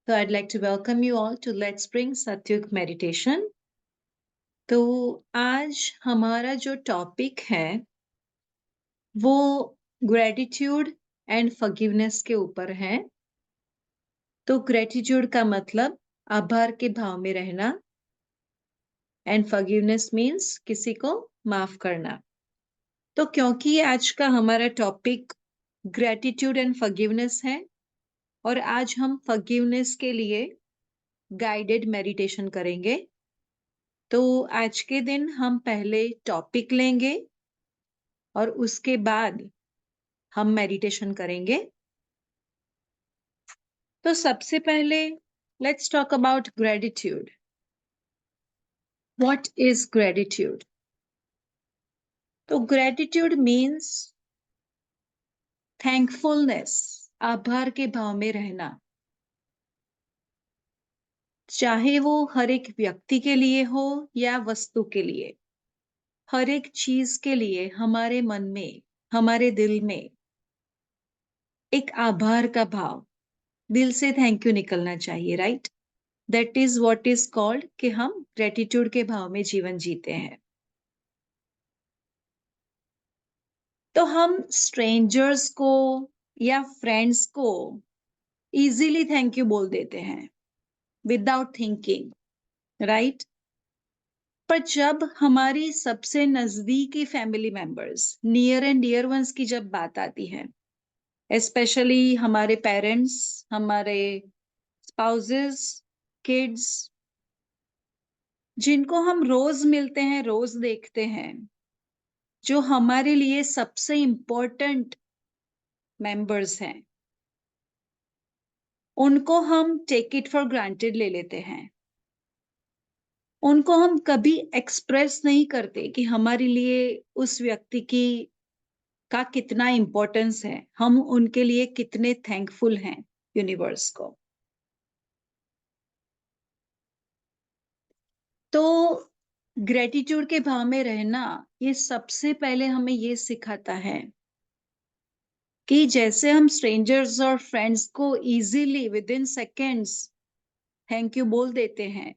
So I'd like to welcome you all to Let's Bring Satyug Meditation. तो आज हमारा जो टॉपिक है वो ग्रेटिट्यूड एंड फॉरगिवनेस के ऊपर है। तो ग्रेटिट्यूड का मतलब आभार के भाव में रहना एंड फॉरगिवनेस मीन्स किसी को माफ करना। तो क्योंकि आज का हमारा टॉपिक ग्रेटिट्यूड एंड फॉरगिवनेस है और आज हम फॉरगिवनेस के लिए गाइडेड मेडिटेशन करेंगे। तो आज के दिन हम पहले टॉपिक लेंगे और उसके बाद हम मेडिटेशन करेंगे। तो सबसे पहले let's talk about gratitude. What is gratitude? तो ग्रेटिट्यूड मीन्स थैंकफुलनेस, आभार के भाव में रहना। चाहे वो हर एक व्यक्ति के लिए हो या वस्तु के लिए, हर एक चीज के लिए हमारे मन में, हमारे दिल में एक आभार का भाव, दिल से थैंक यू निकलना चाहिए, right? That is what is called कि हम ग्रेटिट्यूड के भाव में जीवन जीते हैं। तो हम स्ट्रेंजर्स को या फ्रेंड्स को इजीली थैंक यू बोल देते हैं विदाउट थिंकिंग, राइट? पर जब हमारी सबसे नजदीकी family members, near and dear ones की जब बात आती है, स्पेशली हमारे पेरेंट्स, हमारे स्पाउसेस, किड्स, जिनको हम रोज मिलते हैं, रोज देखते हैं, जो हमारे लिए सबसे इम्पोर्टेंट मेंबर्स हैं, उनको हम टेक इट फॉर ग्रांटेड ले लेते हैं। उनको हम कभी एक्सप्रेस नहीं करते कि हमारे लिए उस व्यक्ति की का कितना इम्पोर्टेंस है, हम उनके लिए कितने थैंकफुल हैं यूनिवर्स को। तो ग्रेटिट्यूड के भाव में रहना ये सबसे पहले हमें ये सिखाता है कि जैसे हम स्ट्रेंजर्स और फ्रेंड्स को easily with in seconds thank you बोल देते हैं,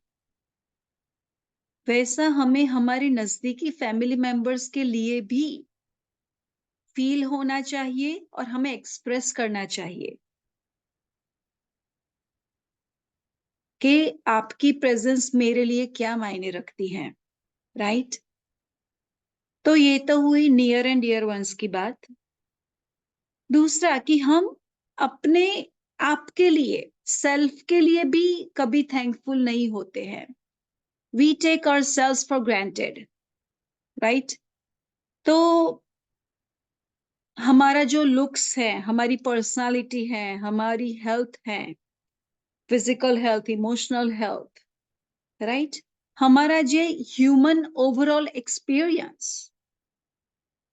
वैसा हमें हमारे नजदीकी फैमिली मेंबर्स के लिए भी फील होना चाहिए और हमें एक्सप्रेस करना चाहिए कि आपकी प्रेजेंस मेरे लिए क्या मायने रखती है, राइट? तो ये तो हुई नियर एंड डियर वंस की बात। दूसरा कि हम अपने आप के लिए, सेल्फ के लिए भी कभी थैंकफुल नहीं होते हैं। We take our self for granted, right? तो हमारा जो लुक्स है, हमारी पर्सनालिटी है, हमारी हेल्थ है, physical health, emotional health, right? हमारा जो human overall experience,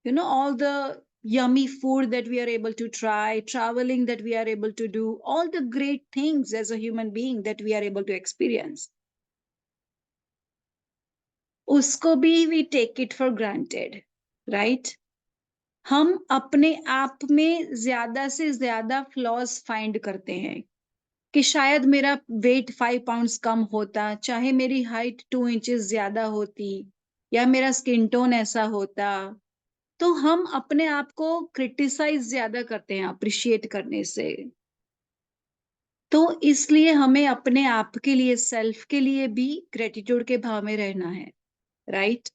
all the yummy food that we are able to try, traveling that we are able to do, all the great things as a human being that we are able to experience, usko bhi we take it for granted, right? हम अपने आप में ज्यादा से ज्यादा flaws find करते हैं कि शायद मेरा वेट 5 पाउंड्स कम होता, चाहे मेरी हाइट 2 इंचेस ज्यादा होती, या मेरा स्किन टोन ऐसा होता। तो हम अपने आप को क्रिटिसाइज ज्यादा करते हैं अप्रिशिएट करने से। तो इसलिए हमें अपने आप के लिए, सेल्फ के लिए भी ग्रेटिट्यूड के भाव में रहना है, राइट?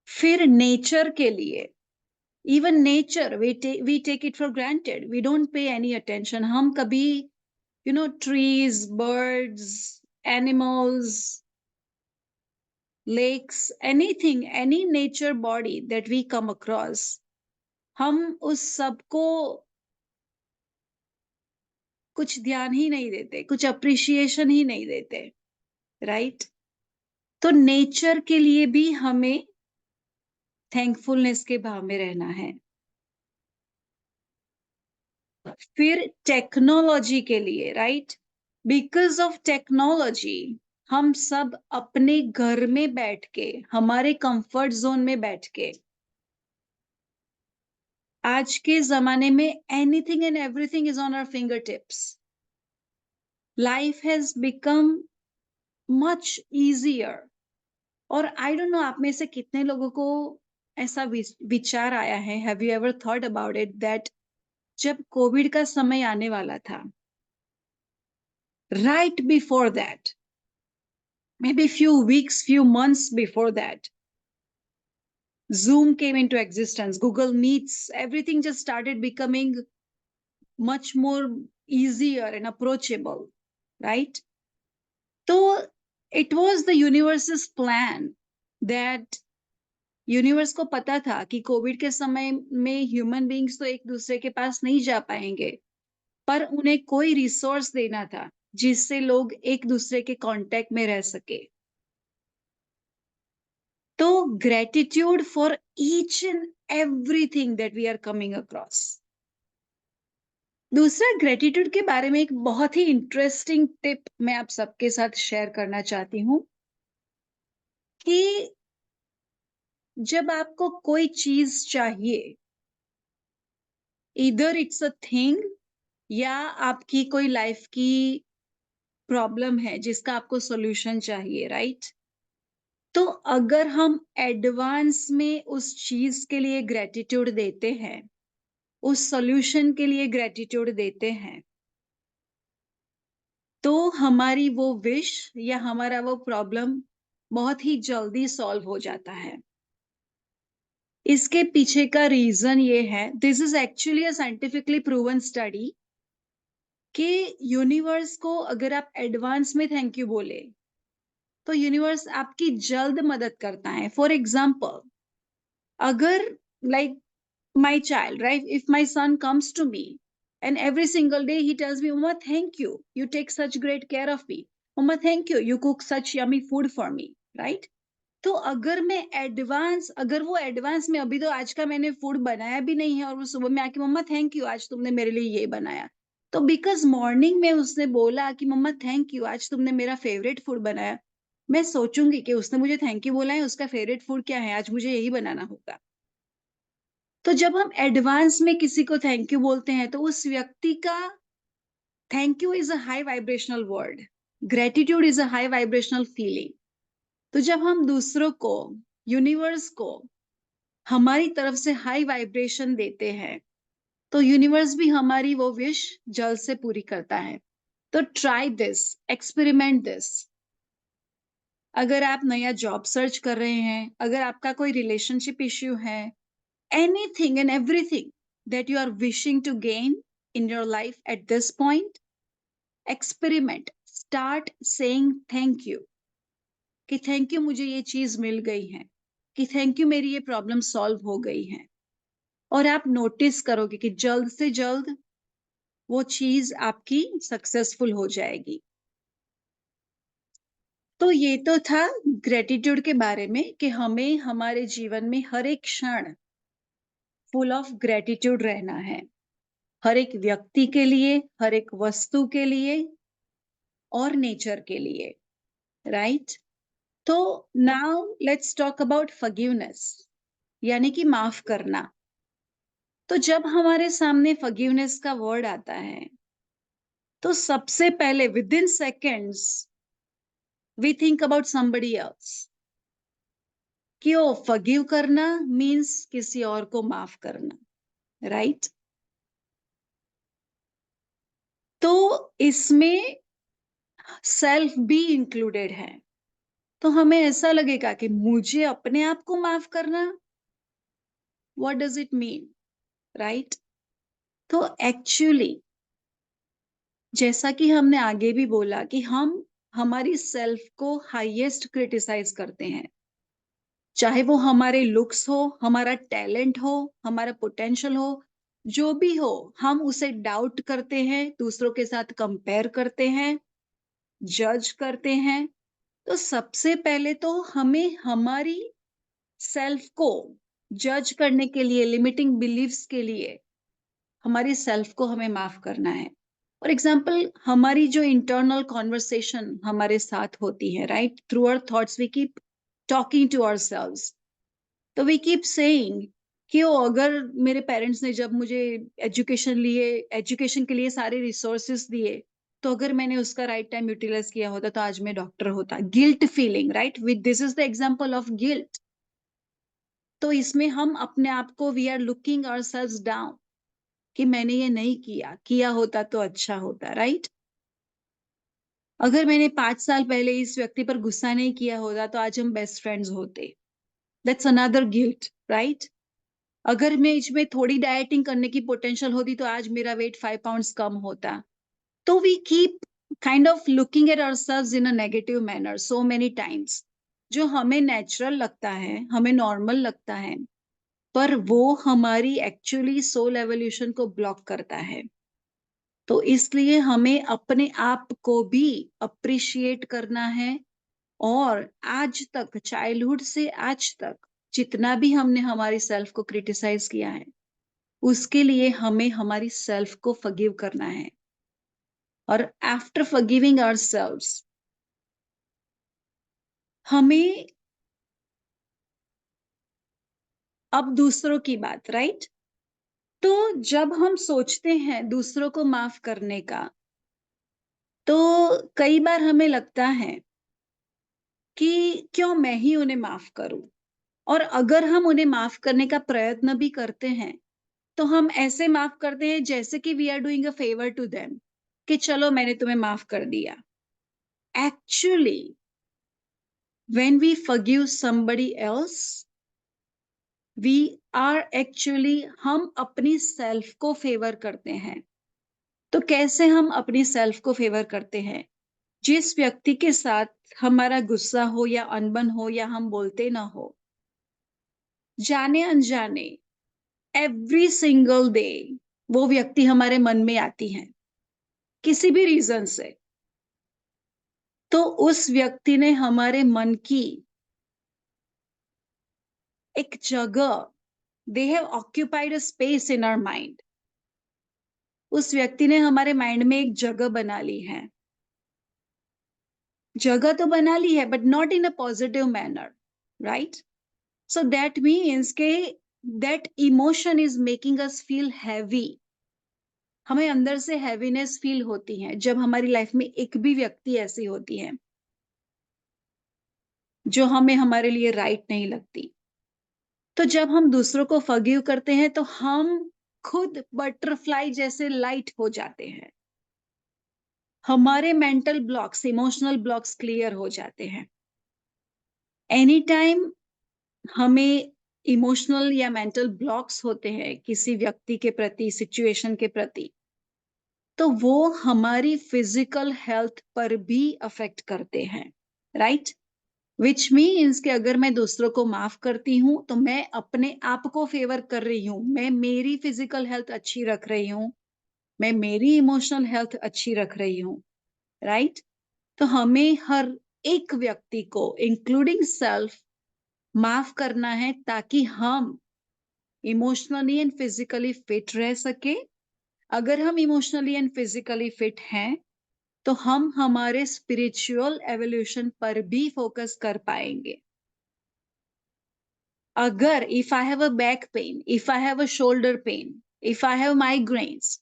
फिर नेचर के लिए, even nature we take it for granted, we don't pay any attention. हम कभी trees, birds, animals, lakes, anything, any nature body that we come across, हम उस सब को कुछ ध्यान ही नहीं देते, कुछ अप्रिशिएशन ही नहीं देते, राइट? तो नेचर के लिए भी हमें थैंकफुलनेस के भाव में रहना है। फिर टेक्नोलॉजी के लिए, राइट? बिकॉज ऑफ टेक्नोलॉजी हम सब अपने घर में बैठ के, हमारे कंफर्ट जोन में बैठ के आज के ज़माने में anything and everything is on our finger tips. Life has become much easier. और आई डोंट नो आप में से कितने लोगों को ऐसा विचार आया है, have you ever thought about it that जब कोविड का समय आने वाला था, right before that, maybe few weeks, few months before that, Zoom came into existence, Google Meets, everything just started becoming much more easier and approachable, right? So it was the universe's plan that universe को पता था कि Covid के समय में human beings तो एक दूसरे के पास नहीं जा पाएंगे, पर उन्हें कोई रिसोर्स देना था जिससे लोग एक दूसरे के कांटेक्ट में रह सके। तो gratitude for each and everything that we are coming across. दूसरा, ग्रेटिट्यूड के बारे में एक बहुत ही इंटरेस्टिंग टिप मैं आप सबके साथ शेयर करना चाहती हूँ कि जब आपको कोई चीज चाहिए, इधर इट्स अ थिंग या आपकी कोई लाइफ की प्रॉब्लम है जिसका आपको सॉल्यूशन चाहिए, राइट? तो अगर हम एडवांस में उस चीज के लिए ग्रेटिट्यूड देते हैं, उस सॉल्यूशन के लिए ग्रेटिट्यूड देते हैं, तो हमारी वो विश या हमारा वो प्रॉब्लम बहुत ही जल्दी सॉल्व हो जाता है। इसके पीछे का रीजन ये है, this is actually a scientifically proven study, कि यूनिवर्स को अगर आप एडवांस में थैंक यू बोले तो यूनिवर्स आपकी जल्द मदद करता है। फॉर एग्जाम्पल, अगर like my child, right? If my son comes to me and every single day he tells me, Mama, thank you. You take such great care of me. Mama, thank you. You cook such yummy food for me, right? तो अगर मैं advance, अगर वो advance में, अभी तो आज का मैंने फूड बनाया भी नहीं है और वो सुबह में आके मम्मा थैंक यू, आज तुमने मेरे लिए ये बनाया, तो बिकॉज मॉर्निंग में उसने बोला कि मम्मा थैंक यू, आज तुमने मेरा फेवरेट फूड बनाया, मैं सोचूंगी कि उसने मुझे थैंक यू बोला है, उसका फेवरेट फूड क्या है, आज मुझे यही बनाना होगा। तो जब हम एडवांस में किसी को थैंक यू बोलते हैं तो उस व्यक्ति का thank you is a high vibrational word, gratitude is a high vibrational feeling. तो जब हम दूसरों को, यूनिवर्स को हमारी तरफ से हाई वाइब्रेशन देते हैं, तो यूनिवर्स भी हमारी वो विश जल्द से पूरी करता है। तो ट्राई दिस, एक्सपेरिमेंट दिस। अगर आप नया जॉब सर्च कर रहे हैं, अगर आपका कोई रिलेशनशिप इश्यू है, anything and everything that you are wishing to gain in your life at this point, experiment, start saying thank you, कि थैंक यू मुझे ये चीज मिल गई है, कि थैंक यू मेरी ये प्रॉब्लम सॉल्व हो गई है। और आप नोटिस करोगे कि जल्द से जल्द वो चीज आपकी सक्सेसफुल हो जाएगी। तो ये तो था ग्रेटिट्यूड के बारे में, कि हमें हमारे जीवन में हर एक क्षण फुल ऑफ ग्रेटिट्यूड रहना है, हर एक व्यक्ति के लिए, हर एक वस्तु के लिए और नेचर के लिए, राइट? तो now let's talk about forgiveness, यानी कि माफ करना। तो जब हमारे सामने फॉरगिवनेस का वर्ड आता है, तो सबसे पहले within seconds we think about somebody else, कि ओ फॉरगिव करना मीन्स किसी और को माफ करना, राइट? तो इसमें सेल्फ भी इंक्लूडेड है। तो हमें ऐसा लगेगा कि मुझे अपने आप को माफ करना, what does it mean, right? तो एक्चुअली जैसा कि हमने आगे भी बोला कि हम हमारी सेल्फ को हाईएस्ट क्रिटिसाइज करते हैं, चाहे वो हमारे लुक्स हो, हमारा टैलेंट हो, हमारा पोटेंशियल हो, जो भी हो, हम उसे डाउट करते हैं, दूसरों के साथ कंपेयर करते हैं, जज करते हैं। तो सबसे पहले तो हमें हमारी सेल्फ को जज करने के लिए, लिमिटिंग बिलीव्स के लिए, हमारी सेल्फ को हमें माफ करना है। फॉर एग्जाम्पल, हमारी जो इंटरनल कॉन्वर्सेशन हमारे साथ होती है, right, through our thoughts we keep talking to ourselves. तो वी कीप सेइंग कि वो अगर मेरे पेरेंट्स ने जब मुझे एजुकेशन के लिए सारे रिसोर्सेस दिए, तो अगर मैंने उसका राइट टाइम यूटिलाइज किया होता तो आज मैं डॉक्टर होता। Guilt feeling, right? With this is the example of guilt. तो इसमें हम अपने आप को we are looking ourselves down कि मैंने ये नहीं किया, किया होता तो अच्छा होता, राइट? अगर मैंने 5 साल पहले इस व्यक्ति पर गुस्सा नहीं किया होता तो आज हम बेस्ट फ्रेंड्स होते। That's another guilt, right? अगर मैं इसमें थोड़ी डाइटिंग करने की पोटेंशियल होती तो आज मेरा वेट 5 पाउंड्स कम होता। तो we keep kind of looking at ourselves in a negative manner so many times. जो हमें नेचुरल लगता है, हमें नॉर्मल लगता है, पर वो हमारी एक्चुअली सोल एवोल्यूशन को ब्लॉक करता है। तो इसलिए हमें अपने आप को भी अप्रिशिएट करना है। और आज तक, चाइल्डहुड से आज तक, जितना भी हमने हमारी सेल्फ को क्रिटिसाइज किया है, उसके लिए हमें हमारी सेल्फ को फॉरगिव करना है। और आफ्टर फॉरगिविंग आवरसेल्व्स, हमें अब दूसरों की बात, राइट? तो जब हम सोचते हैं दूसरों को माफ करने का, तो कई बार हमें लगता है कि क्यों मैं ही उन्हें माफ करूं। और अगर हम उन्हें माफ करने का प्रयत्न भी करते हैं, तो हम ऐसे माफ करते हैं जैसे कि we are doing a favour to them, कि चलो मैंने तुम्हें माफ कर दिया। Actually when we forgive somebody else, we are actually हम अपनी सेल्फ को फेवर करते हैं। तो कैसे हम अपनी सेल्फ को फेवर करते हैं? जिस व्यक्ति के साथ हमारा गुस्सा हो या अनबन हो या हम बोलते ना हो, जाने अनजाने एवरी सिंगल डे वो व्यक्ति हमारे मन में आती है, किसी भी रीजन से। तो उस व्यक्ति ने हमारे मन की एक जगह, they have occupied a space in our mind. उस व्यक्ति ने हमारे माइंड में एक जगह बना ली है। जगह तो बना ली है, but not in a positive manner, right? So that means के that emotion is making us feel heavy. हमें अंदर से हैवीनेस फील होती है जब हमारी लाइफ में एक भी व्यक्ति ऐसी होती है जो हमें हमारे लिए राइट नहीं लगती। तो जब हम दूसरों को फॉरगिव करते हैं तो हम खुद बटरफ्लाई जैसे लाइट हो जाते हैं। हमारे mental blocks, emotional blocks clear हो जाते हैं। एनी टाइम हमें इमोशनल या मेंटल ब्लॉक्स होते हैं किसी व्यक्ति के प्रति, सिचुएशन के प्रति, तो वो हमारी फिजिकल हेल्थ पर भी अफेक्ट करते हैं, राइट? विच मीन्स कि अगर मैं दूसरों को माफ करती हूं तो मैं अपने आप को फेवर कर रही हूं, मैं मेरी फिजिकल हेल्थ अच्छी रख रही हूं, मैं मेरी इमोशनल हेल्थ अच्छी रख रही हूं, राइट? तो हमें हर एक व्यक्ति को इंक्लूडिंग सेल्फ माफ करना है ताकि हम इमोशनली एंड फिजिकली फिट रह सके। अगर हम इमोशनली एंड फिजिकली फिट हैं तो हम हमारे स्पिरिचुअल एवोल्यूशन पर भी फोकस कर पाएंगे। अगर if I have a back pain, if I have a shoulder pain, if I have migraines,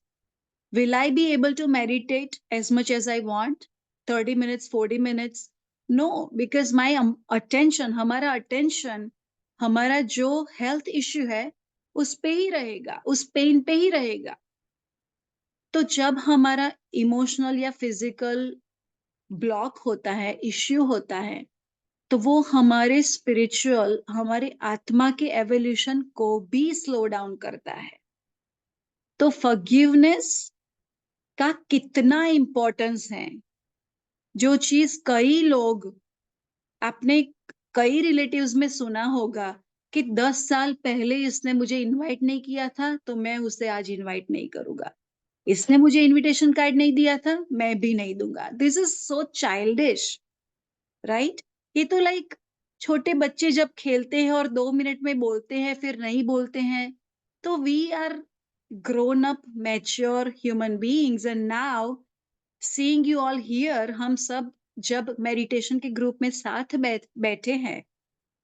will I be able to meditate as much as I want? 30 minutes, 40 minutes? No, because my attention, हमारा attention, हमारा जो health issue है, उस पे ही रहेगा, उस pen पे ही रहेगा। तो जब हमारा इमोशनल या फिजिकल ब्लॉक होता है, इश्यू होता है, तो वो हमारे स्पिरिचुअल, हमारे आत्मा के एवोल्यूशन को भी स्लो डाउन करता है। तो फॉरगिवनेस का कितना इम्पोर्टेंस है, जो चीज कई लोग, आपने कई रिलेटिव्स में सुना होगा कि 10 साल पहले इसने मुझे इनवाइट नहीं किया था तो मैं उसे आज इनवाइट नहीं करूंगा, इसने मुझे इनविटेशन कार्ड नहीं दिया था मैं भी नहीं दूंगा। This is so childish, right? ये तो लाइक छोटे बच्चे जब खेलते हैं और 2 मिनट में बोलते हैं फिर नहीं बोलते हैं। तो we are grown up mature human beings and now seeing you all here, हम सब जब मेडिटेशन के ग्रुप में साथ बैठे हैं,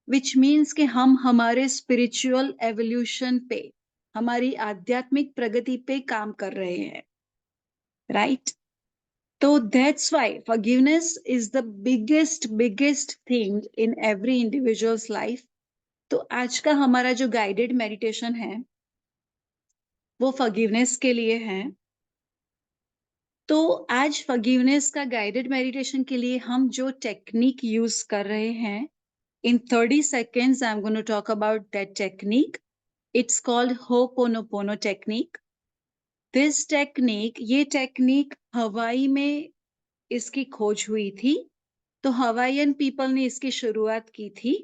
विच मीन्स कि हम हमारे स्पिरिचुअल एवोल्यूशन पे, हमारी आध्यात्मिक प्रगति पे काम कर रहे हैं, राइट? तो that's why forgiveness is the biggest thing in every individuals life. तो आज का हमारा जो गाइडेड मेडिटेशन है वो फॉरगिवनेस के लिए है। तो आज फॉरगिवनेस का गाइडेड मेडिटेशन के लिए हम जो टेक्निक यूज कर रहे हैं, in 30 seconds I'm going to talk about that technique. It's called Ho'oponopono technique. This technique, ये टेक्निक हवाई में इसकी खोज हुई थी, तो हवाईयन पीपल ने इसकी शुरुआत की थी।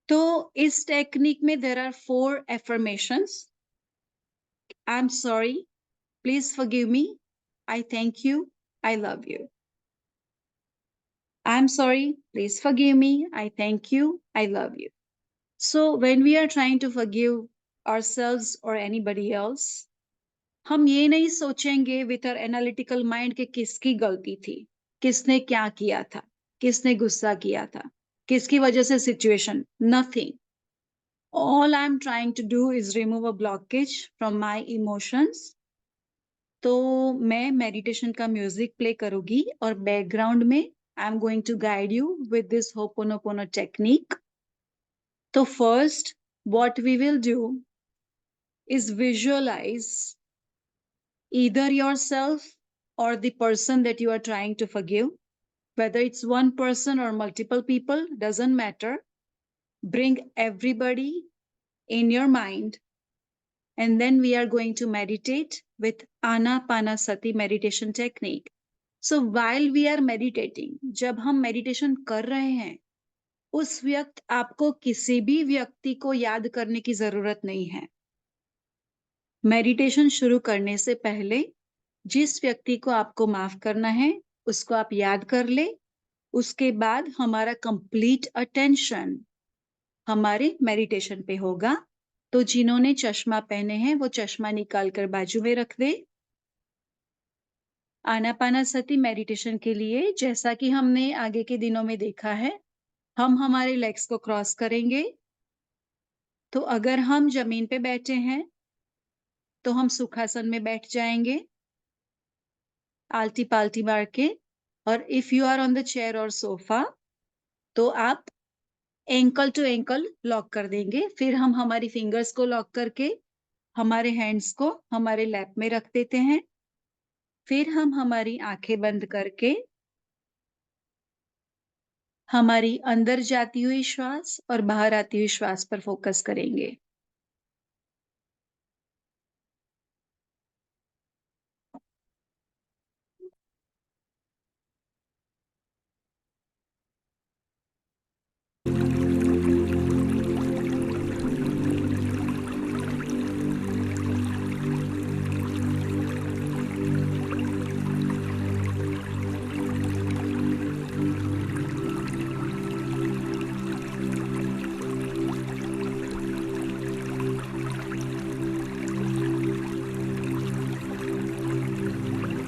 तो इस टेक्निक में there are 4 affirmations. I'm sorry, please forgive me, I thank you, I love you. I'm sorry, please forgive me, I thank you, I love you. So when we are trying to forgive ourselves or anybody else, हम ये नहीं सोचेंगे with our analytical mind कि किसकी गलती थी, किसने क्या किया था, किसने गुस्सा किया था, किसकी वजह से situation, nothing. All I'm trying to do is remove a blockage from my emotions. तो मैं मेडिटेशन का म्यूजिक प्ले करूंगी और बैकग्राउंड में I am going to guide you with this hooponopono technique. तो first what we will do is visualize either yourself or the person that you are trying to forgive, whether it's one person or multiple people, doesn't matter. Bring everybody in your mind, and then we are going to meditate with Anapanasati meditation technique. So while we are meditating, जब हम meditation कर रहे हैं, उस वक्त आपको किसी भी व्यक्ति को याद करने की जरूरत नहीं है। मेडिटेशन शुरू करने से पहले जिस व्यक्ति को आपको माफ करना है उसको आप याद कर ले। उसके बाद हमारा कंप्लीट अटेंशन हमारे मेडिटेशन पे होगा। तो जिन्होंने चश्मा पहने हैं वो चश्मा निकाल कर बाजू में रख दे। आनापानासती मेडिटेशन के लिए जैसा कि हमने आगे के दिनों में देखा है, हम हमारे लेग्स को क्रॉस करेंगे। तो अगर हम जमीन पे बैठे हैं तो हम सुखासन में बैठ जाएंगे आलती पालती मार के। और if you are on the chair और सोफा तो आप एंकल टू एंकल लॉक कर देंगे। फिर हम हमारी फिंगर्स को लॉक करके हमारे हैंड्स को हमारे लैप में रख देते हैं। फिर हम हमारी आंखें बंद करके हमारी अंदर जाती हुई श्वास और बाहर आती हुई श्वास पर फोकस करेंगे।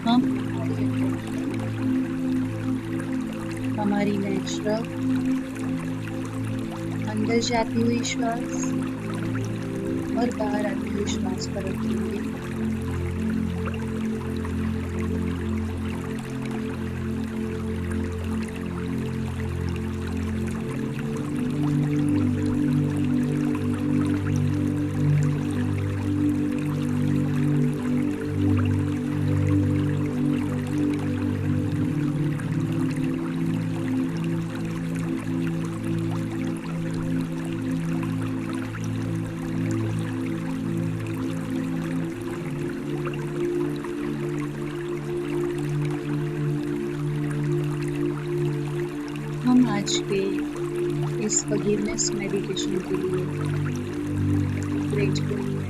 हम हमारी नेचुरल अंदर जाती हुई श्वास और बाहर आती हुई श्वास पर रखेंगे। हम आज के इस फॉरगिवनेस मेडिटेशन के लिए ग्रेटफुल हैं।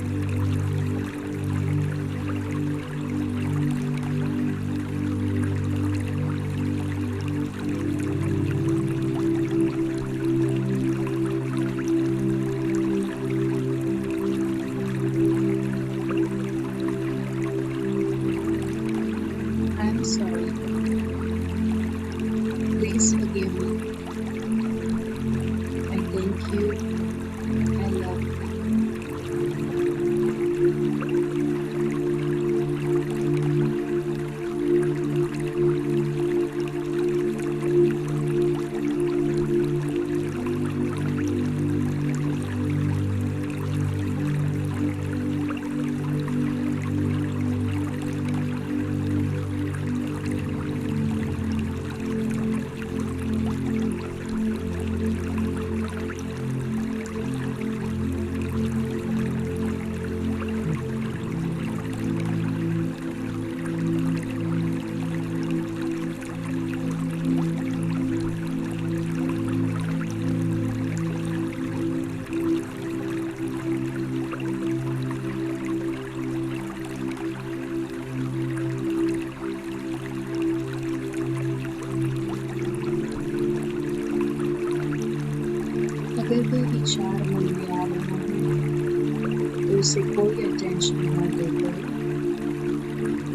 I am sorry, please forgive me, I thank उसे कोई अटेंशन न देकर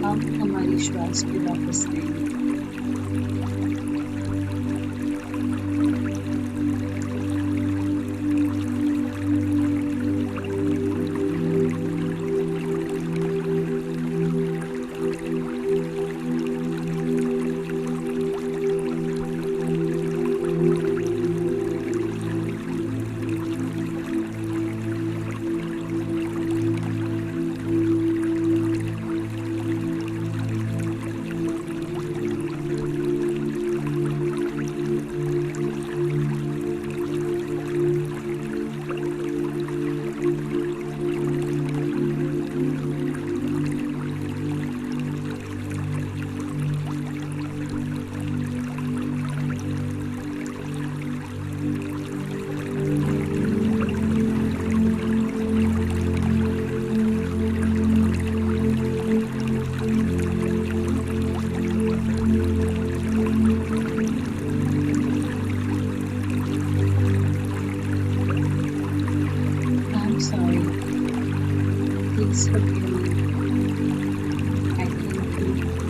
हम हमारी श्वास पे वापस आएंगे। I'm sorry. Please forgive me. I thank you.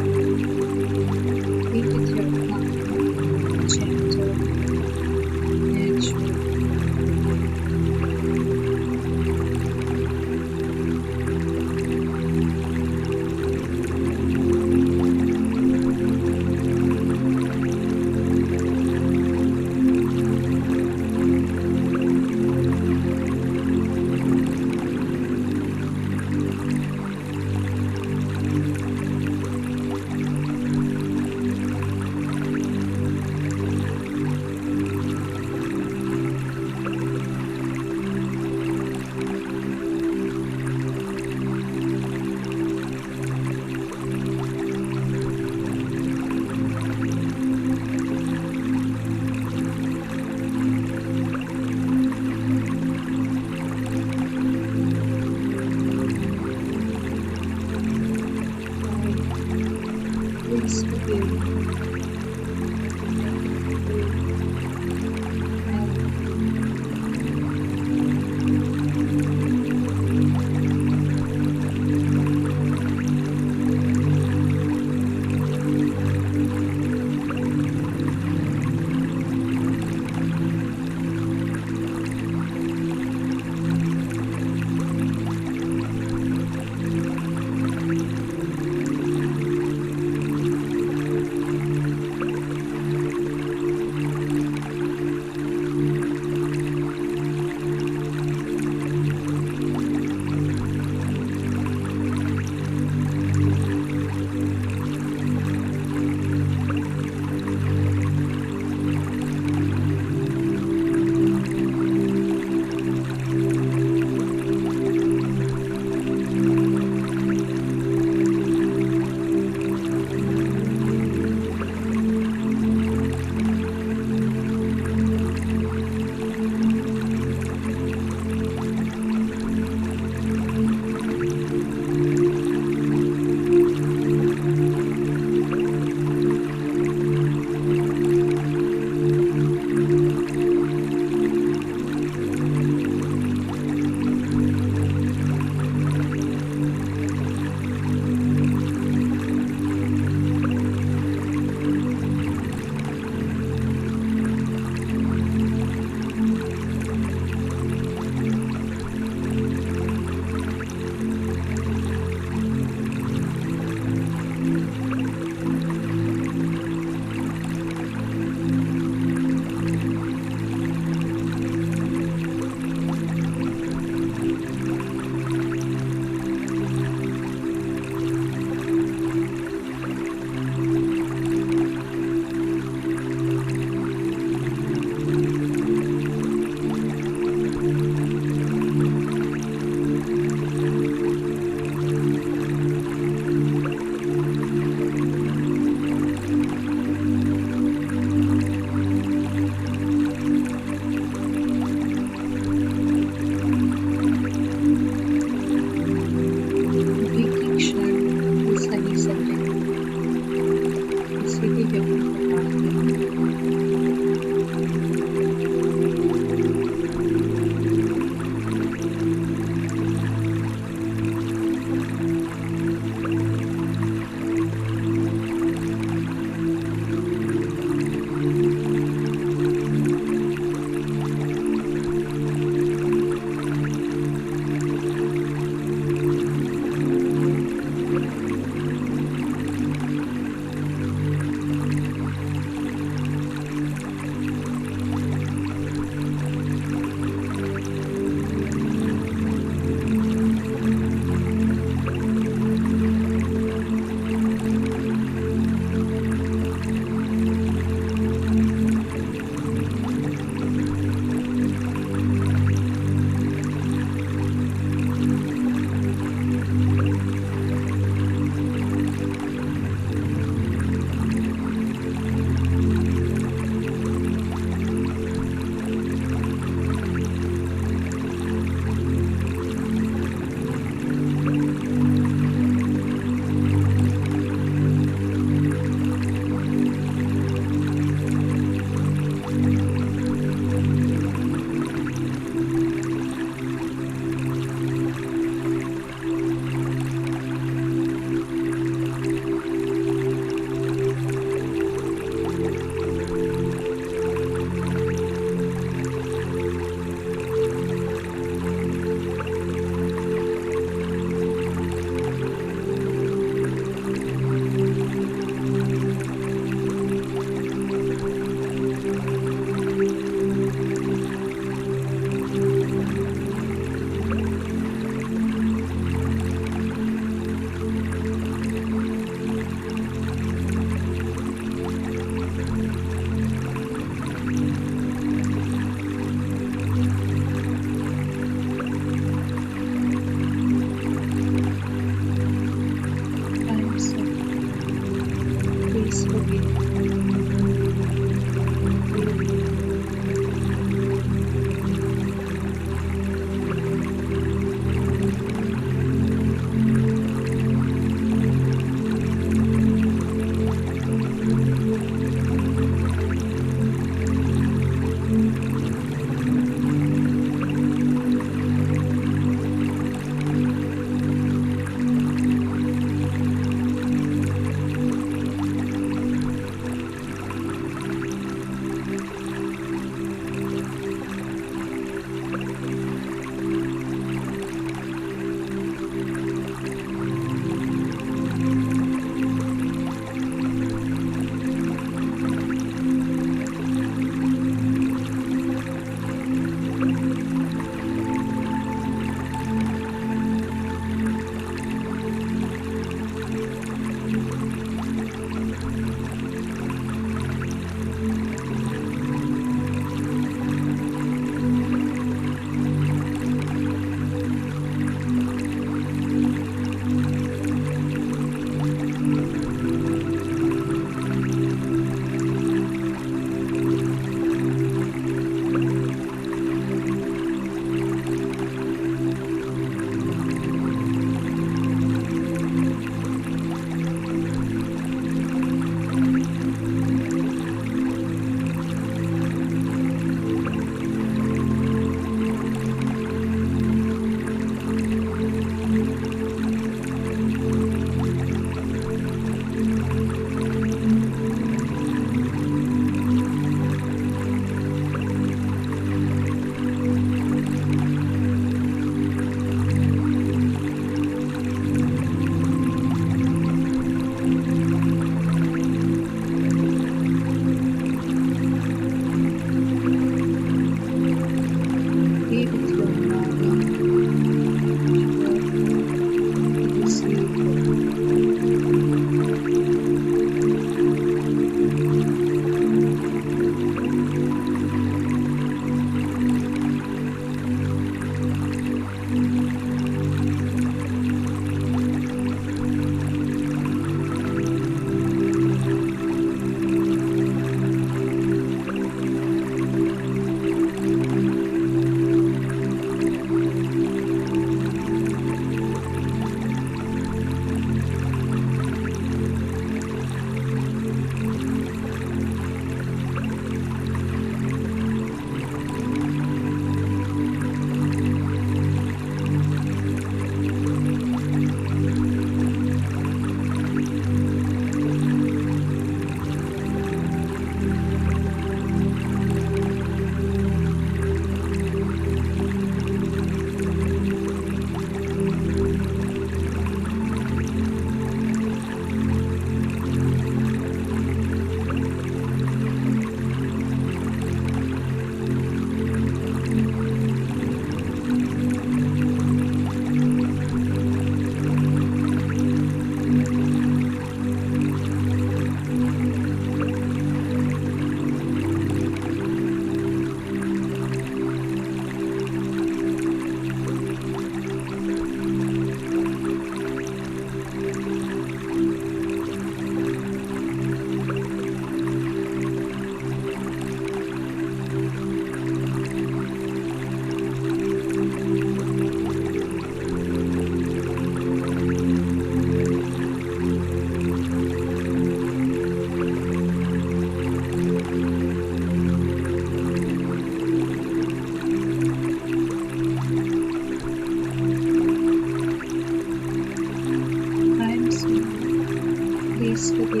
Okay,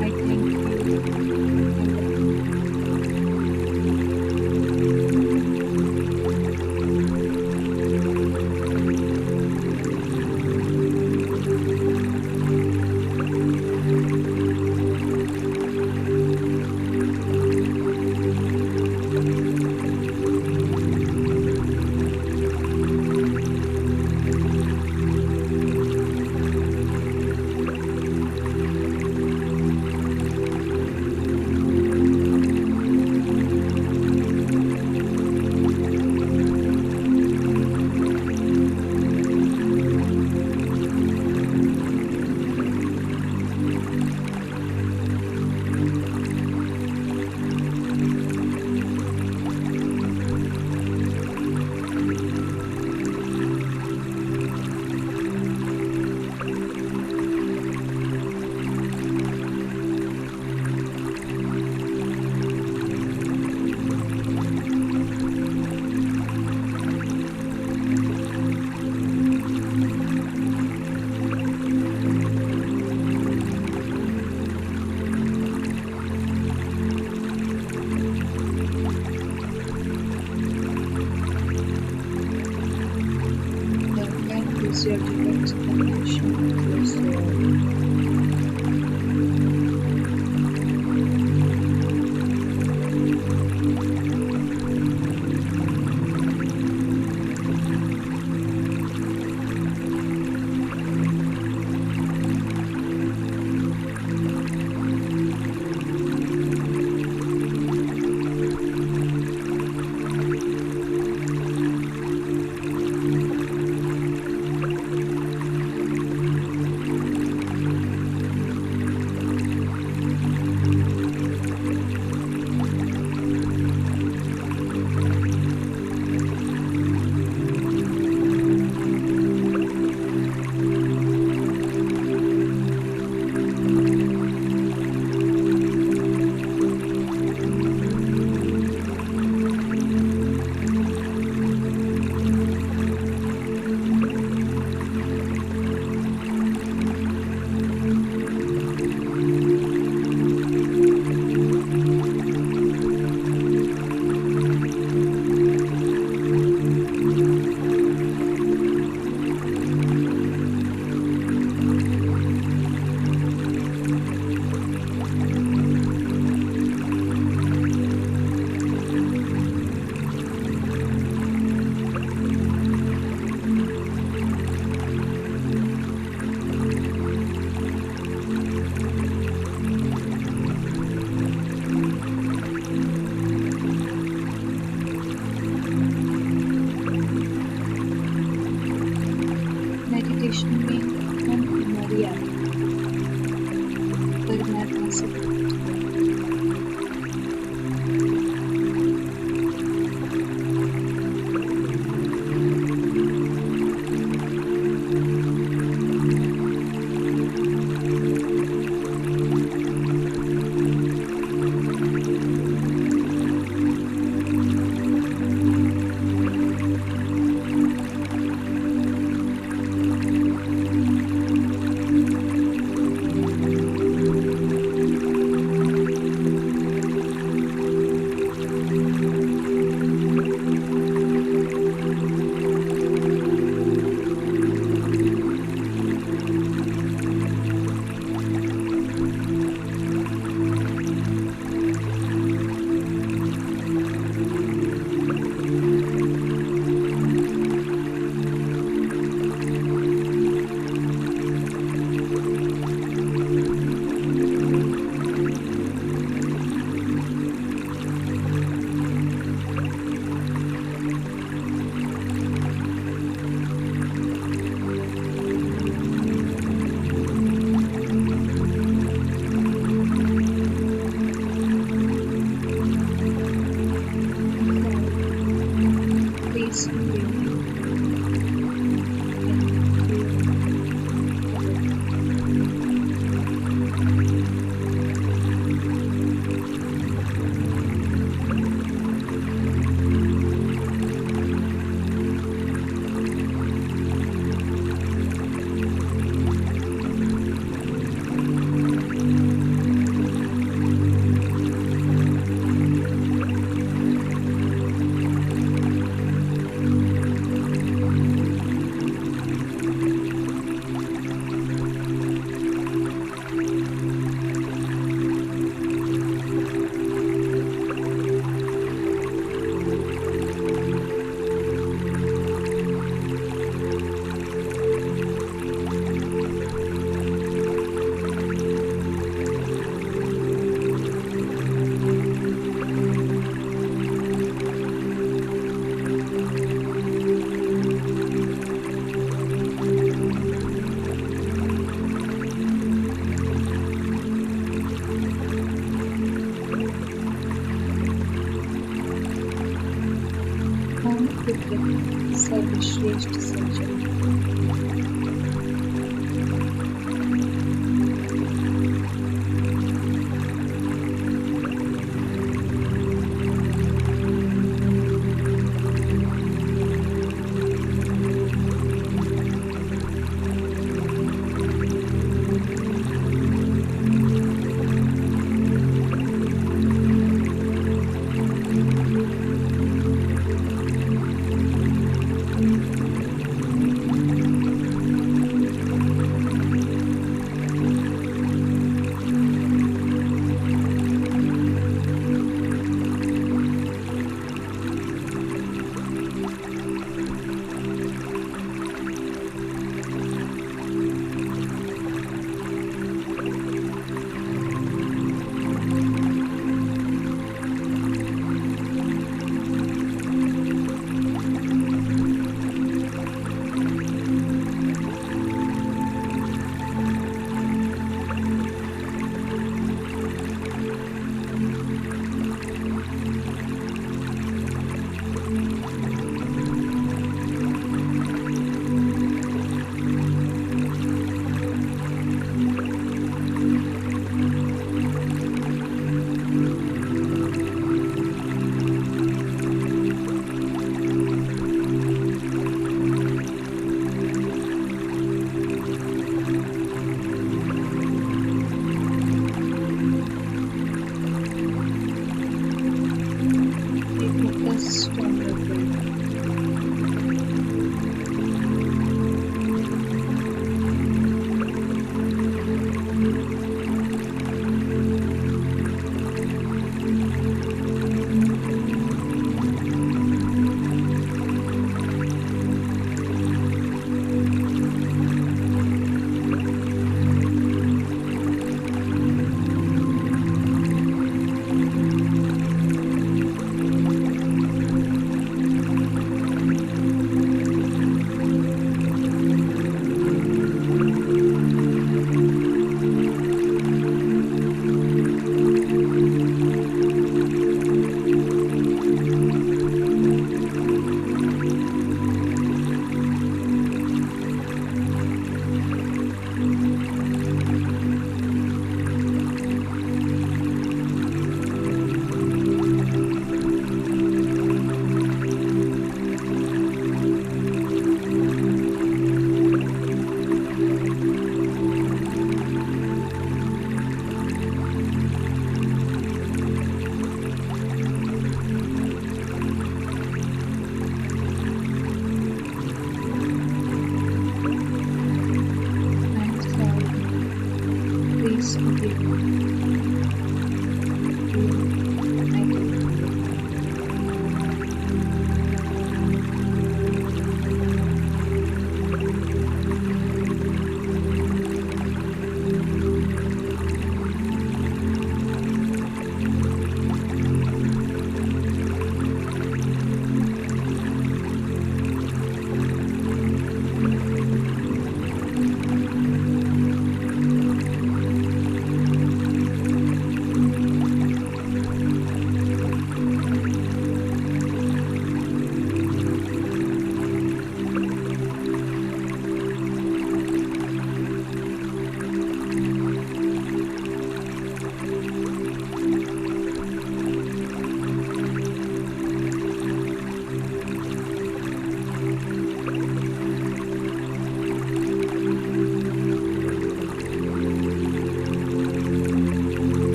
I thank you. And when is your direct connection with your soul? Meditation में हम हमारी आत्मा परमात्मा से कनेक्ट करते हैं। Please forgive me. पुत्र सर्वश्रेष्ठ सज्जन।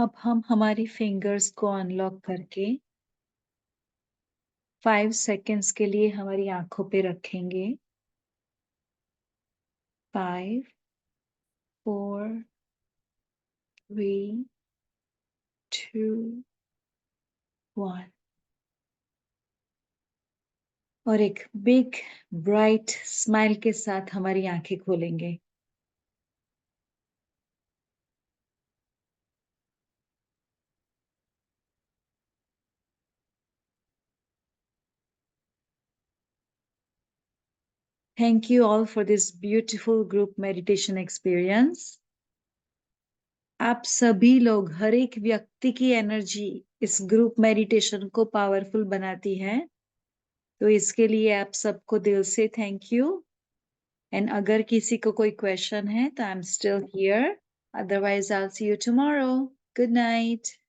अब हम हमारी फिंगर्स को अनलॉक करके 5 सेकंड्स के लिए हमारी आंखों पे रखेंगे। 5, 4, 3, 2, 1 और एक बिग ब्राइट स्माइल के साथ हमारी आंखें खोलेंगे। Thank you all for this beautiful group meditation experience. आप सभी लोग, हर एक व्यक्ति की एनर्जी इस ग्रुप मेडिटेशन को पावरफुल बनाती है। तो इसके लिए आप सबको दिल से थैंक यू। एंड अगर किसी को कोई क्वेश्चन है तो I am still here, otherwise I will see you tomorrow. Good night.